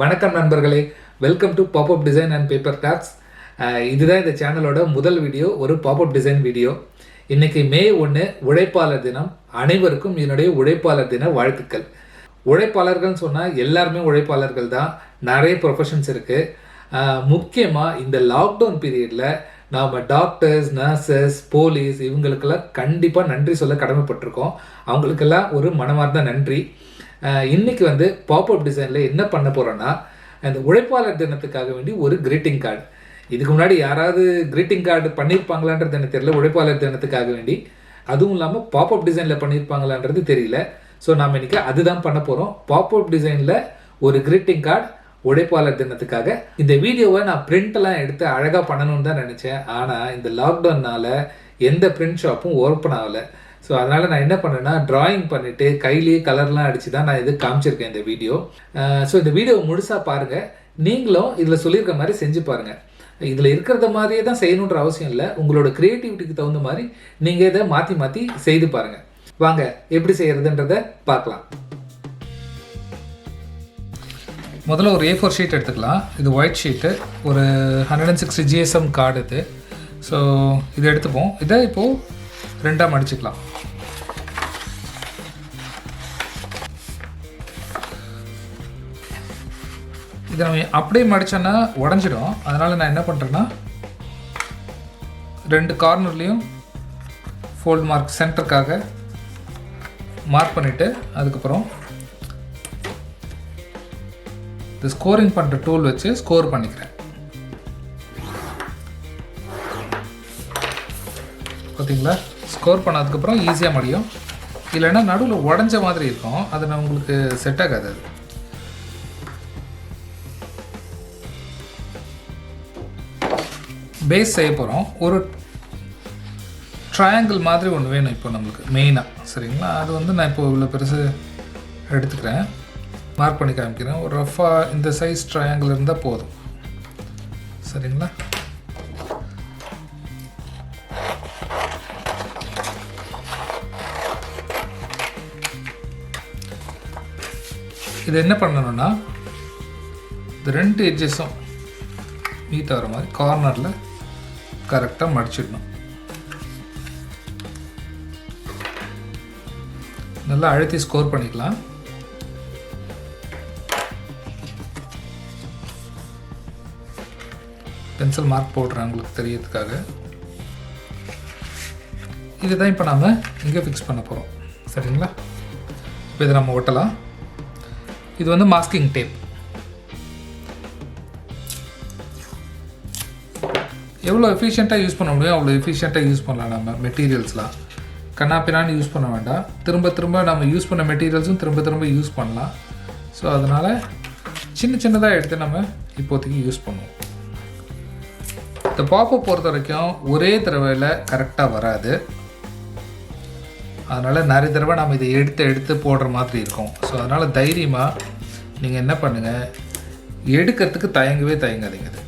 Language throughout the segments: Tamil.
வணக்கம் நண்பர்களே, welcome to pop-up design and paper crafts. இதுதான் இந்த சேனலோட முதல் வீடியோ, ஒரு பாப்அப் டிசைன் வீடியோ. இன்னைக்கு மே 1 உழைப்பாளர் தினம். அனைவருக்கும் என்னுடைய உழைப்பாளர் தின வாழ்த்துக்கள். உழைப்பாளர்கள்னு சொன்னால் எல்லாருமே உழைப்பாளர்கள் தான். நிறைய ப்ரொஃபஷன்ஸ் இருக்குது. முக்கியமாக இந்த லாக்டவுன் பீரியடில் நாம் டாக்டர்ஸ், நர்சஸ், போலீஸ் இவங்களுக்கெல்லாம் கண்டிப்பாக நன்றி சொல்ல கடமைப்பட்டிருக்கோம். அவங்களுக்கெல்லாம் ஒரு மனமார்ந்த நன்றி. இன்றைக்கி வந்து பாப்அப் டிசைனில் என்ன பண்ண போகிறோன்னா, அந்த உழைப்பாளர் தினத்துக்காக வேண்டி ஒரு கிரீட்டிங் கார்டு. இதுக்கு முன்னாடி யாராவது கிரீட்டிங் கார்டு பண்ணியிருப்பாங்களான்றது எனக்கு தெரியல, உழைப்பாளர் தினத்துக்காக வேண்டி. அதுவும் இல்லாமல் பாப்அப் டிசைனில் பண்ணியிருப்பாங்களான்றது தெரியல. ஸோ நாம் இன்றைக்கி அதுதான் பண்ண போகிறோம். பாப்அப் டிசைனில் ஒரு கிரீட்டிங் கார்டு உழைப்பாளர் தினத்துக்காக. இந்த வீடியோவை நான் பிரிண்டெல்லாம் எடுத்து அழகாக பண்ணணும்னு தான் நினச்சேன். ஆனால் இந்த லாக்டவுனால் எந்த பிரிண்ட் ஷாப்பும் ஓப்பன் ஆகலை. ஸோ அதனால் நான் என்ன பண்ணேன்னா, ட்ராயிங் பண்ணிவிட்டு கையிலேயே கலர்லாம் அடித்து தான் நான் இது காமிச்சிருக்கேன் இந்த வீடியோ. ஸோ இந்த வீடியோவை முழுசாக பாருங்கள். நீங்களும் இதில் சொல்லியிருக்க மாதிரி செஞ்சு பாருங்கள். இதில் இருக்கிறத மாதிரியே தான் செய்யணுன்ற அவசியம் இல்லை. உங்களோட க்ரியேட்டிவிட்டிக்கு தகுந்த மாதிரி நீங்கள் இதை மாற்றி மாற்றி செய்து பாருங்கள். வாங்க எப்படி செய்கிறதுன்றதை பார்க்கலாம். முதல்ல ஒரு A4 ஷீட் எடுத்துக்கலாம். இது ஒயிட் ஷீட்டு, ஒரு 160 GSM கார்டு இது. ஸோ இதை எடுத்துப்போம். இதை இப்போது ரெண்டாக மடிச்சுக்கலாம். இதை நம்ம அப்படியே மடித்தோன்னா உடஞ்சிடும். அதனால் நான் என்ன பண்ணுறேன்னா, ரெண்டு கார்னர்லேயும் ஃபோல்ட் மார்க் சென்டருக்காக மார்க் பண்ணிவிட்டு அதுக்கப்புறம் இந்த ஸ்கோரிங் பண்ணுற டூல் வச்சு ஸ்கோர் பண்ணிக்கிறேன். பார்த்தீங்களா, ஸ்கோர் பண்ணதுக்கப்புறம் ஈஸியாக முடியும். இல்லைன்னா நடுவில் உடஞ்ச மாதிரி இருக்கும், அது நான் உங்களுக்கு செட் ஆகாது. அது பேஸ் செய்ய போகிறோம். ஒரு ட்ரையாங்கிள் மாதிரி ஒன்று வேணும் இப்போ நம்மளுக்கு மெயினாக. சரிங்களா, அது வந்து நான் இப்போ இவ்வளோ பெருசு எடுத்துக்கிறேன், மார்க் பண்ணி காமிக்கிறேன். ஒரு ரஃபாக இந்த சைஸ் ட்ரையாங்கிள் இருந்தால் போதும். சரிங்களா, இது என்ன பண்ணணும்னா, இந்த ரெண்டு எட்ஜஸும் மீட் ஆகிற மாதிரி கார்னரில் கரெக்டாக மடிச்சிடணும். நல்லா அழுத்தி ஸ்கோர் பண்ணிக்கலாம். பென்சில் மார்க் போடுறேன் உங்களுக்கு தெரியறதுக்காக. இதுதான் இப்போ நாம் இங்கே ஃபிக்ஸ் பண்ண போகிறோம். சரிங்களா, இப்போ இதை நம்ம ஒட்டலாம். இது வந்து மாஸ்கிங் டேப். எவ்வளோ எஃபிஷியண்ட்டாக யூஸ் பண்ண முடியும் அவ்வளோ எஃபிஷியண்ட்டாக யூஸ் பண்ணலாம். நம்ம மெட்டீரியல்ஸ்லாம் கண்ணாப்பினான்னு யூஸ் பண்ண வேண்டாம். திரும்ப திரும்ப நம்ம யூஸ் பண்ண மெட்டீரியல்ஸும் திரும்ப திரும்ப யூஸ் பண்ணலாம். ஸோ அதனால் சின்ன சின்னதாக எடுத்து நம்ம இப்போதைக்கு யூஸ் பண்ணுவோம். இந்த பாப்பப் பொறுத்த வரைக்கும் ஒரே தடவையில் கரெக்டாக வராது. அதனால் நிறைய தடவை நம்ம இதை எடுத்து போடுற மாதிரி இருக்கும். ஸோ அதனால் தைரியமாக நீங்கள் என்ன பண்ணுங்கள், எடுக்கிறதுக்கு தயங்காதீங்க. இது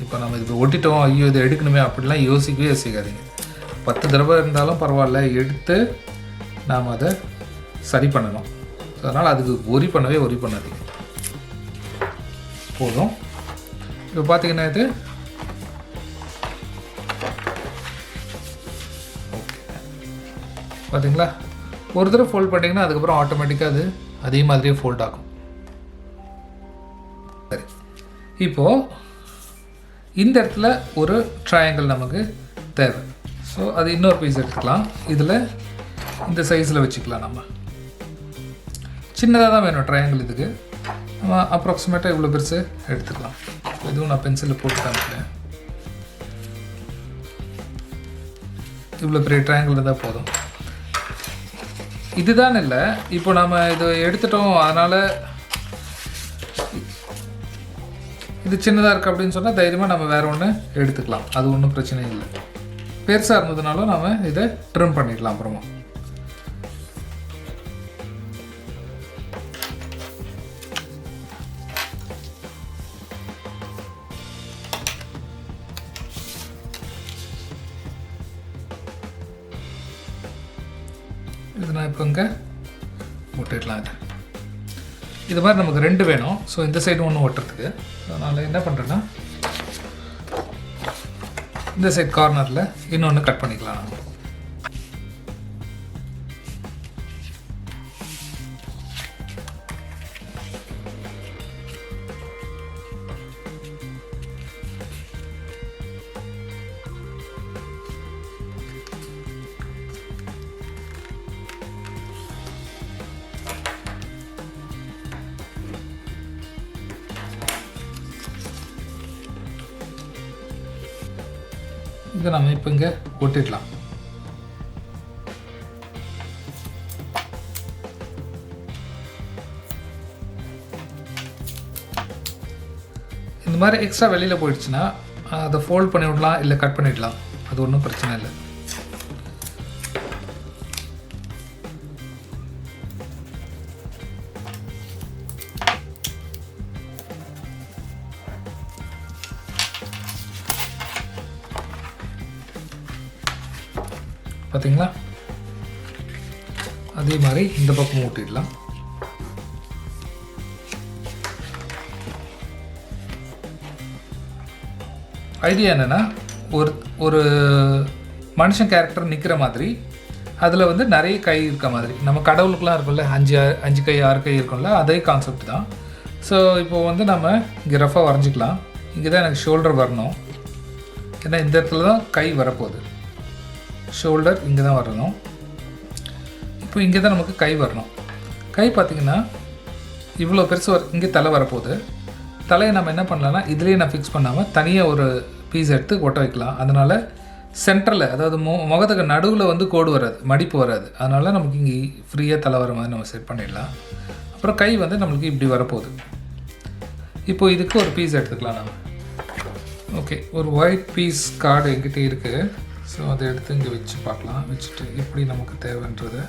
இப்போ நம்ம இது ஒட்டிட்டோம், ஐயோ இதை எடுக்கணுமே அப்படிலாம் யோசிக்காதீங்க. 10 தடவை இருந்தாலும் பரவாயில்ல, எடுத்து நாம் அதை சரி பண்ணணும். ஸோ அதனால் அதுக்கு ஒரி பண்ணாதீங்க. போதும். இப்போ பார்த்தீங்கன்னா இது பார்த்தீங்களா, ஒரு தடவை ஃபோல்ட் பண்ணிங்கன்னா அதுக்கப்புறம் ஆட்டோமேட்டிக்காக அது அதே மாதிரியே ஃபோல்ட் ஆகும். சரி, இப்போது இந்த இடத்துல ஒரு ட்ரையாங்கிள் நமக்கு தேவை. ஸோ அது இன்னொரு பீஸ் எடுத்துக்கலாம். இதில் இந்த சைஸில் வச்சுக்கலாம். நம்ம சின்னதாக தான் வேணும் ட்ரையாங்கிள். இதுக்கு நம்ம அப்ராக்சிமேட்டாக இவ்வளோ பெருசு எடுத்துக்கலாம். இதுவும் நான் பென்சிலில் போட்டு காமிக்கிறேன். இவ்வளோ பெரிய ட்ரையாங்கிள் இருந்தால் போதும். இதுதான் இல்லை, இப்போ நம்ம இதை எடுத்துட்டோம், அதனால் இது சின்னதாக இருக்குது அப்படின்னு சொன்னால் தைரியமாக நம்ம வேறு ஒன்று எடுத்துக்கலாம். அது ஒன்றும் பிரச்சனை இல்லை. பெருசாக இருந்ததுனாலும் நம்ம இதை ட்ரிம் பண்ணிடலாம். அப்புறமா இது நான் இப்போ இங்கே ஒட்டிடலாம். இது இது மாதிரி நமக்கு 2 வேணும். ஸோ இந்த சைடு ஒன்று ஒட்டுறதுக்கு. அதனால் என்ன பண்ணுறேன்னா இந்த சைட் கார்னரில் இன்னொன்று கட் பண்ணிக்கலாம் நம்ம. இதை நம்ம இப்போ இங்கே ஒட்டிடலாம். இந்த மாதிரி எக்ஸ்ட்ரா வெளியில் போயிடுச்சுன்னா அதை ஃபோல்ட் பண்ணி விடலாம், இல்லை கட் பண்ணிடலாம். அது ஒன்றும் பிரச்சனை இல்லை. பார்த்தீங்களா? அதே மாதிரி இந்த பக்கம் ஊட்டிடலாம். ஐடியா என்னென்னா ஒரு மனுஷன் கேரக்டர் நிற்கிற மாதிரி அதில் வந்து நிறைய கை இருக்க மாதிரி. நம்ம கடவுளுக்குலாம் இருக்கும்ல, 5 கை 6 கை இருக்கும்ல, அதே கான்செப்ட் தான். ஸோ இப்போது வந்து நம்ம இங்கே ரஃபாக வரைஞ்சிக்கலாம். இங்கே தான் எனக்கு ஷோல்டர் வரணும். ஏன்னா இந்த இடத்துல தான் கை வரப்போகுது. ஷோல்டர் இங்கே தான் வரணும். இப்போ இங்கே தான் நமக்கு கை வரணும். கை பார்த்திங்கன்னா இவ்வளோ பெருசு இங்கே தலை வரப்போகுது. தலையை நம்ம என்ன பண்ணலாம்னா இதுலேயே நான் ஃபிக்ஸ் பண்ணாமல் தனியாக ஒரு பீஸ் எடுத்து ஒட்ட வைக்கலாம். அதனால் சென்டரில், அதாவது முகத்துக்கு நடுவில் வந்து கோடு வராது, மடிப்பு வராது. அதனால் நமக்கு இங்கே ஃப்ரீயாக தலை வர மாதிரி நம்ம செட் பண்ணிடலாம். அப்புறம் கை வந்து நம்மளுக்கு இப்படி வரப்போகுது. இப்போது இதுக்கு ஒரு பீஸ் எடுத்துக்கலாம் நம்ம. ஓகே, ஒரு ஒயிட் பீஸ் கார்டு என்கிட்ட இருக்குது. ஸோ அதை எடுத்து இங்கே வச்சு பார்க்கலாம். வச்சுட்டு இப்படி நமக்கு தேவைன்றது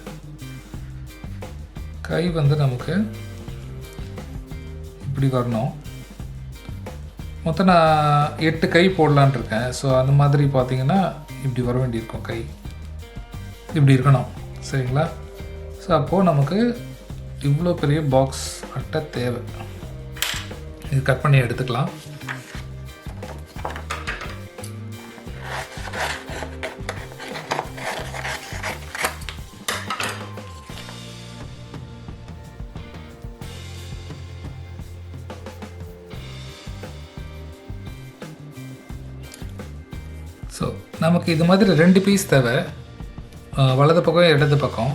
கை வந்து நமக்கு இப்படி வரணும். மொத்தம் நான் 8 கை போடலான் இருக்கேன். ஸோ அந்த மாதிரி பார்த்திங்கன்னா இப்படி வர வேண்டியிருக்கும். கை இப்படி இருக்கணும். சரிங்களா? ஸோ அப்போது நமக்கு இவ்வளோ பெரிய பாக்ஸ் அட்டை தேவை. இது கட் பண்ணி எடுத்துக்கலாம். ஸோ நமக்கு இது மாதிரி 2 பீஸ் தேவை, வலது பக்கம் இடது பக்கம்.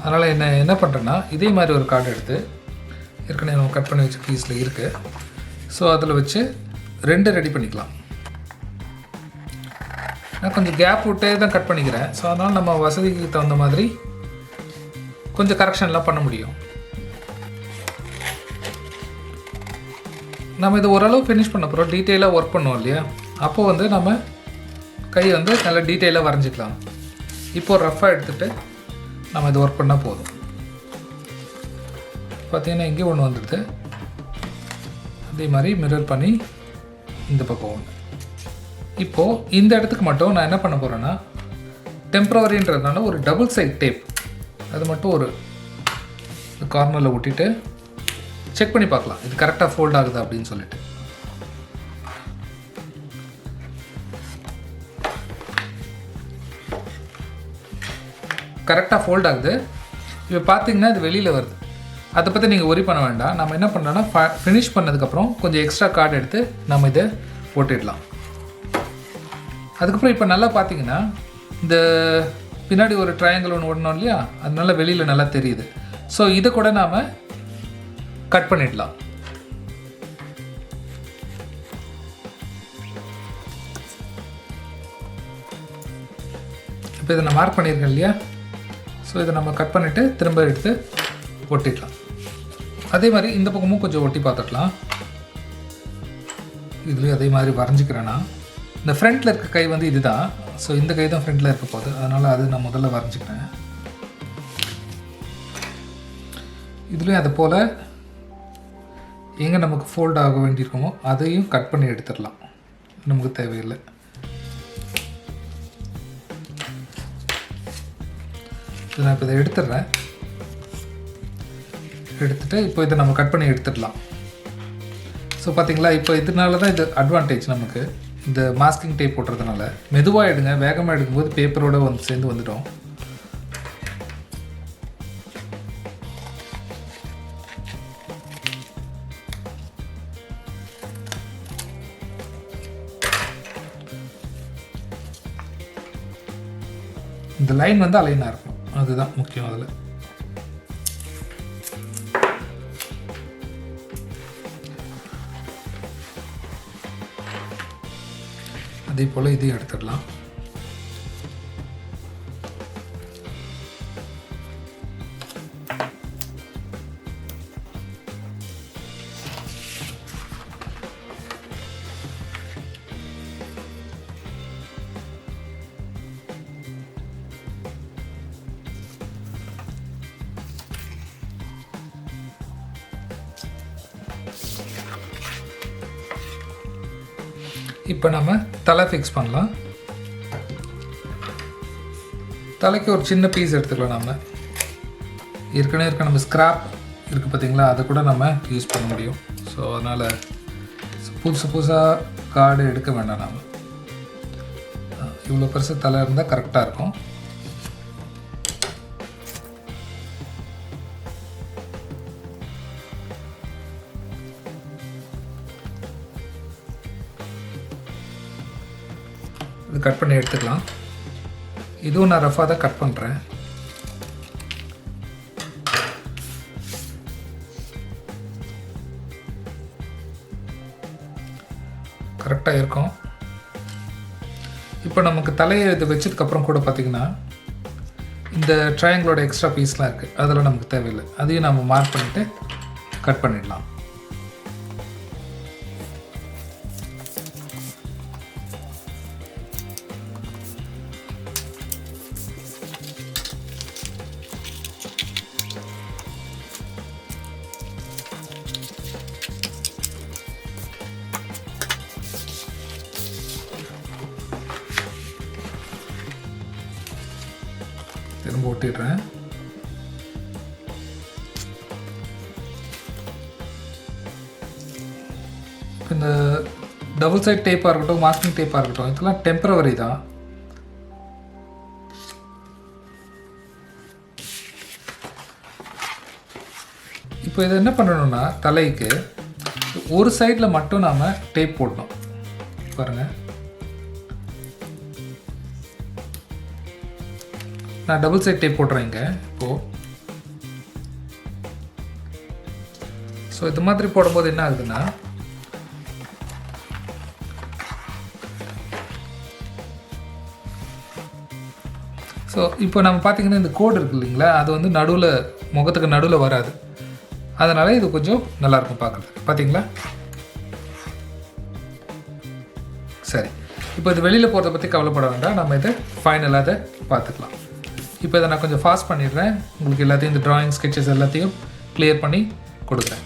அதனால் என்ன பண்ணுறேன்னா இதே மாதிரி ஒரு கார்டு எடுத்து ஏற்கனவே நம்ம கட் பண்ணி வச்ச பீஸில் இருக்குது. ஸோ அதில் வச்சு 2 ரெடி பண்ணிக்கலாம். நான் கொஞ்சம் கேப் விட்டே தான் கட் பண்ணிக்கிறேன். ஸோ அதனால் நம்ம வசதிக்கு தகுந்த மாதிரி கொஞ்சம் கரெக்ஷன்லாம் பண்ண முடியும். நம்ம இது ஓரளவு ஃபினிஷ் பண்ண போகிறோம், டீட்டெயிலாக ஒர்க் பண்ணுவோம் இல்லையா? அப்போது வந்து நம்ம கை வந்து நல்லா டீட்டெயிலாக வரைஞ்சிக்கலாம். இப்போது ரஃப்பாக எடுத்துகிட்டு நம்ம இது ஒர்க் பண்ணால் போதும். பார்த்திங்கன்னா இங்கே ஒன்று வந்துடுது. அதே மாதிரி மிரர் பண்ணி இந்த பக்கம் ஒன்று. இப்போது இந்த இடத்துக்கு மட்டும் நான் என்ன பண்ண போகிறேன்னா டெம்ப்ரவரின்றதுனால ஒரு டபுள் சைட் டேப் அது மட்டும் ஒரு கார்னரில் ஒட்டிட்டு செக் பண்ணி பார்க்கலாம் இது கரெக்டாக ஃபோல்ட் ஆகுதா அப்படின்னு சொல்லிட்டு. கரெக்டாக ஃபோல்ட் ஆகுது. இப்போ பார்த்தீங்கன்னா இது வெளியில் வருது. அதை பற்றி நீங்கள் ஒரி பண்ண வேண்டாம். நம்ம என்ன பண்ணுறோன்னா ஃபினிஷ் பண்ணதுக்கப்புறம் கொஞ்சம் எக்ஸ்ட்ரா கார்டு எடுத்து நம்ம இதை போட்டுடலாம். அதுக்கப்புறம் இப்போ நல்லா பார்த்தீங்கன்னா இந்த பின்னாடி ஒரு ட்ரையாங்கிள் ஒன்று ஓடணும் இல்லையா, அதனால வெளியில் நல்லா தெரியுது. ஸோ இதை கூட நாம் கட் பண்ணிடலாம். இப்போ இதை நான் மார்க் பண்ணியிருக்கேன் இல்லையா, ஸோ இதை நம்ம கட் பண்ணிவிட்டு திரும்ப எடுத்து ஒட்டிடலாம். அதே மாதிரி இந்த பக்கமும் கொஞ்சம் ஒட்டி பார்த்துக்கலாம். இதுலேயும் அதே மாதிரி வரைஞ்சிக்கிறேன்னா இந்த ஃப்ரண்ட்டில் இருக்க கை வந்து இது தான். ஸோ இந்த கை தான் ஃப்ரண்ட்டில் இருக்க போகுது. அதனால் அது நான் முதல்ல வரைஞ்சிக்கிறேன். இதுலேயும் அது போல் எங்கே நமக்கு ஃபோல்ட் ஆக வேண்டியிருக்குமோ அதையும் கட் பண்ணி எடுத்துடலாம், நமக்கு தேவையில்லை. நான் இப்போ இதை எடுத்துடுறேன். எடுத்துகிட்டு இப்போ இதை நம்ம கட் பண்ணி எடுத்துடலாம். ஸோ பார்த்திங்களா, இப்போ இதனால தான் இது அட்வான்டேஜ் நமக்கு. இந்த மாஸ்கிங் டேப் போட்டுறதுனால மெதுவாக எடுங்க, வேகமாக எடுக்கும்போது பேப்பரோடு வந்து சேர்ந்து வந்துடும். இந்த லைன் வந்து அலைனாக இருக்கும், அதுதான் முக்கியம். அதில் அதே போல் இதையும் எடுத்துடலாம். இப்போ நம்ம தலை ஃபிக்ஸ் பண்ணலாம். தலைக்கு ஒரு சின்ன பீஸ் எடுத்துக்கலாம். நம்ம ஏற்கனவே நம்ம ஸ்க்ராப் இருக்குது பார்த்திங்களா, அதை கூட நம்ம யூஸ் பண்ண முடியும். ஸோ அதனால் புதுசாக கார்டு எடுக்க வேண்டாம். நாம் இவ்வளோ பெருசு தலை இருந்தால் கரெக்டாக இருக்கும். இது கட் பண்ணி எடுத்துக்கலாம். இதுவும் நான் ரஃபாக தான் கட் பண்ணுறேன். கரெக்டாக இருக்கும். இப்போ நமக்கு தலையை இது வச்சதுக்கப்புறம் கூட பார்த்திங்கன்னா இந்த ட்ரையாங்கிளோட எக்ஸ்ட்ரா பீஸ்லாம் இருக்குது, அதெல்லாம் நமக்கு தேவையில்லை. அதையும் நம்ம மார்க் பண்ணிவிட்டு கட் பண்ணிடலாம். திரும்ப ஒட்டிடுறேன். இந்த டபுள் சைட் டேப்பாக இருக்கட்டும், மாஸ்கிங் டேப்பாக இருக்கட்டும், இதெல்லாம் டெம்பரவரி தான். இப்போ இதை என்ன பண்ணணும்னா, தலைக்கு ஒரு சைடில் மட்டும் நாம் டேப் போடணும். பாருங்கள், நான் டபுள் சைட் டேப் போடுறேன் இங்கே இப்போது. ஸோ இது மாதிரி போடும்போது என்ன ஆகுதுன்னா, ஸோ இப்போ நம்ம பார்த்திங்கன்னா இந்த கோடு இருக்குது இல்லைங்களா, அது வந்து நடுவில், முகத்துக்கு நடுவில் வராது. அதனால் இது கொஞ்சம் நல்லாயிருக்கும் பார்க்குறதுக்கு. பார்த்தீங்களா? சரி, இப்போ இது வெளியில் போகிறத பற்றி கவலைப்பட வேண்டாம். நம்ம இதை ஃபைனலாக அதை பார்த்துக்கலாம். இப்போ இதை நான் கொஞ்சம் ஃபாஸ்ட் பண்ணிடுறேன். உங்களுக்கு எல்லாத்தையும் இந்த ட்ராயிங் ஸ்கெட்சஸ் எல்லாத்தையும் கிளியர் பண்ணி கொடுக்குறேன்.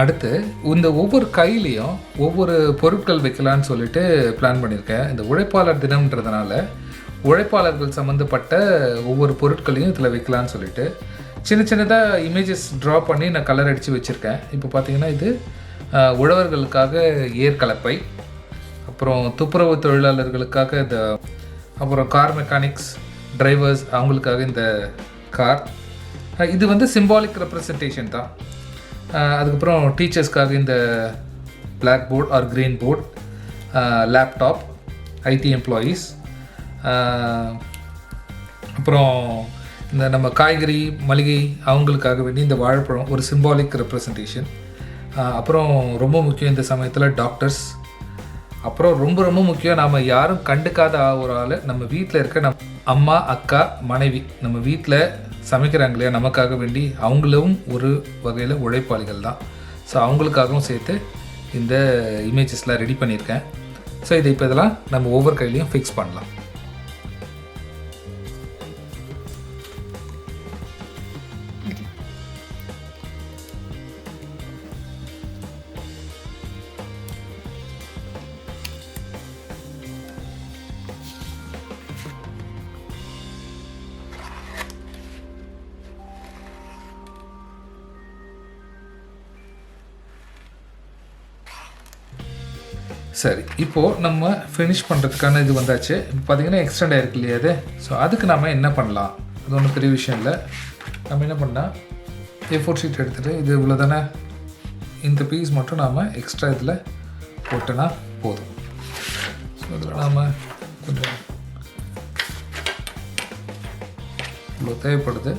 அடுத்து இந்த ஒவ்வொரு கையிலையும் ஒவ்வொரு பொருட்கள் வைக்கலான்னு சொல்லிட்டு பிளான் பண்ணியிருக்கேன். இந்த உழைப்பாளர் தினம்ன்றதுனால உழைப்பாளர்கள் சம்மந்தப்பட்ட ஒவ்வொரு பொருட்களையும் இதில் வைக்கலான்னு சொல்லிட்டு சின்ன சின்னதாக இமேஜஸ் ட்ரா பண்ணி நான் கலர் அடித்து வச்சுருக்கேன். இப்போ பார்த்திங்கன்னா இது உழவர்களுக்காக ஏர்கலப்பை, அப்புறம் துப்புரவு தொழிலாளர்களுக்காக இந்த, அப்புறம் கார் மெக்கானிக்ஸ் டிரைவர்ஸ் அவங்களுக்காக இந்த கார். இது வந்து சிம்பாலிக் ரெப்ரசன்டேஷன் தான். அதுக்கப்புறம் டீச்சர்ஸ்க்காக இந்த blackboard or green board, laptop, IT employees, அப்புறம் இந்த நம்ம காய்கறி மளிகை அவங்களுக்காக வேண்டி இந்த வாழைப்பழம் ஒரு சிம்பாலிக் ரெப்ரசன்டேஷன். அப்புறம் ரொம்ப முக்கியம் இந்த சமயத்தில் டாக்டர்ஸ், அப்புறம் ரொம்ப ரொம்ப முக்கியம், நாம் யாரும் கண்டுக்காத ஒரு ஆள் நம்ம வீட்டில் இருக்க அம்மா, அக்கா, மனைவி, நம்ம வீட்டில் சமைக்கிறாங்க இல்லையா நமக்காக வேண்டி, அவங்களும் ஒரு வகையில் உழைப்பாளிகள் தான். ஸோ அவங்களுக்காகவும் சேர்த்து இந்த இமேஜஸ்லாம் ரெடி பண்ணியிருக்கேன். ஸோ இதை இப்போ இதெல்லாம் நம்ம ஒவ்வொரு கையிலையும் ஃபிக்ஸ் பண்ணலாம். சரி, இப்போது நம்ம ஃபினிஷ் பண்ணுறதுக்கான இது வந்தாச்சு. இப்போ பார்த்திங்கன்னா எக்ஸ்டெண்ட் ஆகிருக்கு இல்லையா அது. ஸோ அதுக்கு நம்ம என்ன பண்ணலாம், அது ஒன்றும் பெரிய விஷயம் இல்லை. நம்ம என்ன பண்ணால் A4 ஷீட் எடுத்துகிட்டு இது இவ்வளோ தானே, இந்த பீஸ் மட்டும் நாம் எக்ஸ்ட்ரா இதில் போட்டோன்னா போதும். ஸோ இதில் நாம் கொஞ்சம் இவ்வளோ தேவைப்படுது.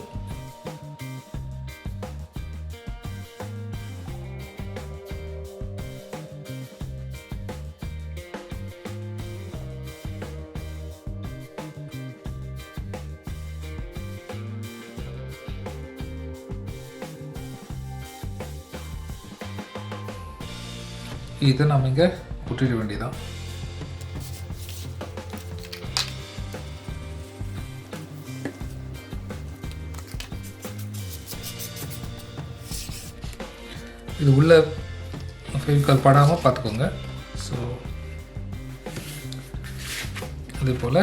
இதை நம்ம இங்கே ஒட்டிட வேண்டியதான். இது உள்ள ஃபெவிகால் படாமல் பார்த்துக்கோங்க. ஸோ அதே போல்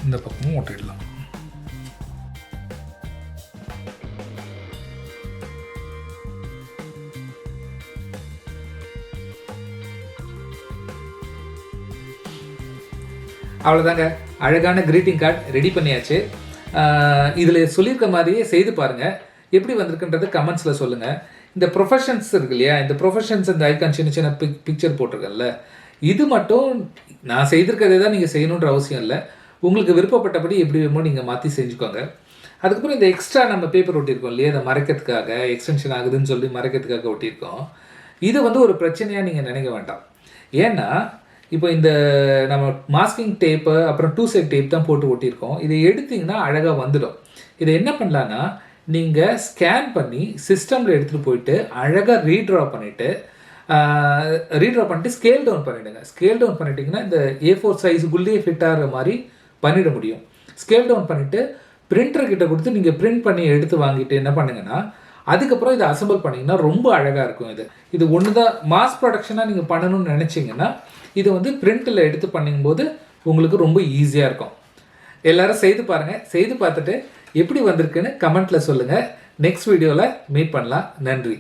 இந்த பக்கமும் ஒட்டிடலாம். அவ்வளோதாங்க, அழகான க்ரீட்டிங் கார்டு ரெடி பண்ணியாச்சு. இதில் சொல்லியிருக்க மாதிரியே செய்து பாருங்கள், எப்படி வந்திருக்குன்றது கமெண்ட்ஸில் சொல்லுங்கள். இந்த ப்ரொஃபஷன்ஸ் இருக்கு இல்லையா, இந்த ப்ரொஃபஷன்ஸ் இந்த ஐக்கான் சின்ன சின்ன பிக்சர் போட்டிருக்கேன்ல, இது மட்டும் நான் செய்திருக்கிறதே தான் நீங்கள் செய்யணுன்ற அவசியம் இல்லை. உங்களுக்கு விருப்பப்பட்டபடி எப்படி வேணுமோ நீங்கள் மாற்றி செஞ்சுக்கோங்க. அதுக்கப்புறம் இந்த எக்ஸ்ட்ரா நம்ம பேப்பர் ஒட்டியிருக்கோம் இல்லையா, இதை மறைக்கிறதுக்காக எக்ஸ்டென்ஷன் ஆகுதுன்னு சொல்லி மறைக்கிறதுக்காக ஒட்டியிருக்கோம். இதை வந்து ஒரு பிரச்சனையாக நீங்கள் நினைக்க வேண்டாம். ஏன்னா இப்போ இந்த நம்ம மாஸ்கிங் டேப்பு அப்புறம் 2 சைட் டேப் தான் போட்டு ஒட்டியிருக்கோம். இதை எடுத்திங்கன்னா அழகாக வந்துடும். இதை என்ன பண்ணலான்னா, நீங்கள் ஸ்கேன் பண்ணி சிஸ்டமில் எடுத்துகிட்டு போயிட்டு அழகாக ரீட்ரா பண்ணிவிட்டு ஸ்கேல் டவுன் பண்ணிவிடுங்க. ஸ்கேல் டவுன் பண்ணிட்டீங்கன்னா இந்த A4 சைஸுக்குள்ளேயே ஃபிட் ஆகிற மாதிரி பண்ணிட முடியும். ஸ்கேல் டவுன் பண்ணிவிட்டு பிரிண்டர்கிட்ட கொடுத்து நீங்கள் பிரிண்ட் பண்ணி எடுத்து வாங்கிட்டு என்ன பண்ணுங்கன்னா, அதுக்கப்புறம் இதை அசம்பிள் பண்ணிங்கன்னா ரொம்ப அழகாக இருக்கும். இது ஒன்று தான் மாஸ் ப்ரொடக்ஷனாக நீங்கள் பண்ணணும்னு நினச்சிங்கன்னா, இது வந்து பிரிண்டில் எடுத்து பண்ணும்போது உங்களுக்கு ரொம்ப ஈஸியாக இருக்கும். எல்லோரும் செய்து பாருங்கள். செய்து பார்த்துட்டு எப்படி வந்திருக்குன்னு கமெண்ட்டில் சொல்லுங்கள். நெக்ஸ்ட் வீடியோவில் மீட் பண்ணலாம். நன்றி.